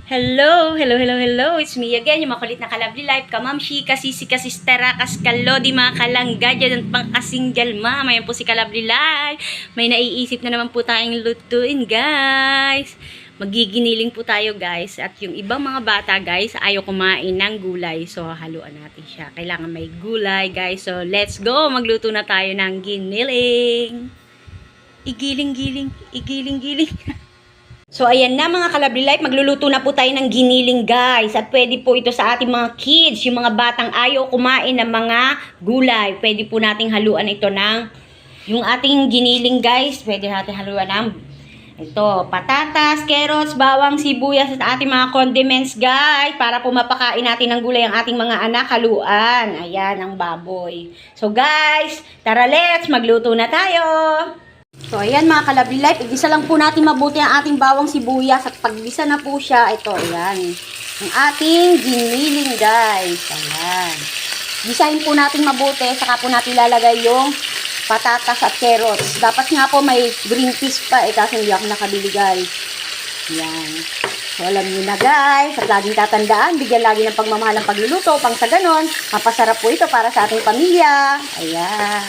Hello, hello, hello, hello. It's me again, yung makulit na kalabli life, kamamshi, kasisi, kasistera, kaskalodi, mga kalangga, dyan pang kasingle mama. Yan po si kalabli life. May naiisip na naman po tayong lutuin, guys. Magiginiling po tayo, guys. At yung ibang mga bata, guys, ayaw kumain ng gulay. So, haluan natin siya. Kailangan may gulay, guys. So, let's go. Magluto na tayo ng giniling. Igiling-giling, igiling-giling. So, ayan na mga kalabli life, magluluto na po tayo ng giniling, guys. At pwede po ito sa ating mga kids, yung mga batang ayaw kumain ng mga gulay. Pwede po nating haluan ito ng, yung ating giniling, guys, pwede natin haluan ng, ito, patatas, carrots, bawang, sibuyas, at ating mga condiments, guys. Para po mapakain natin ng gulay ang ating mga anak, haluan. Ayan, ang baboy. So, guys, tara let's, magluto na tayo. So, ayan mga kalabli life, igisa lang po natin mabuti ang ating bawang sibuyas at paggisa na po siya, ito, ayan, ang ating giniling, guys, ayan. Gisahin po natin mabuti, saka po natin lalagay yung patatas at carrots. Dapat nga po may green peas pa, kasi hindi ako nakabili, guys. Ayan. So, alam nyo na, guys, at laging tatandaan, bigyan lagi ng pagmamahal ang pagluluto, pang sa ganon, mapasarap po ito para sa ating pamilya. Ayan.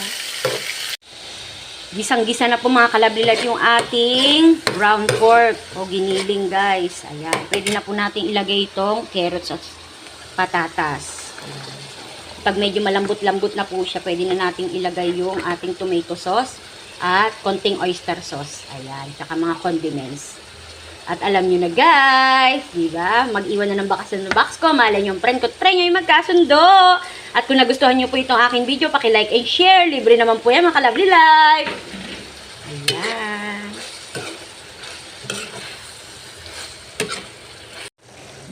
Gisang-gisa na po mga kalabli life yung ating ground pork o giniling, guys. Ayan. Pwede na po natin ilagay itong carrots at patatas. Ayan. Pag medyo malambot-lambot na po siya, pwede na natin ilagay yung ating tomato sauce at konting oyster sauce. Ayan. Tsaka mga condiments. At alam nyo na, guys, diba? Mag-iwan na ng bakas ng box ko. Malay nyo yung friend ko at friend nyo yung magkasundo. At kung nagustuhan nyo po itong aking video, paki-like and share. Libre naman po yan, mga kalabli life. Ayan.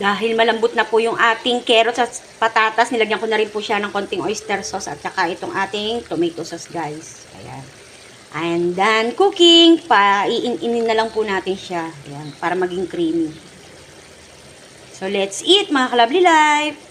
Dahil malambot na po yung ating carrots at patatas, nilagyan ko na rin po siya ng konting oyster sauce at saka itong ating tomato sauce, guys. Ayan. And then, cooking, iin-inin na lang po natin siya. Ayan, para maging creamy. So, let's eat, mga kalabli life!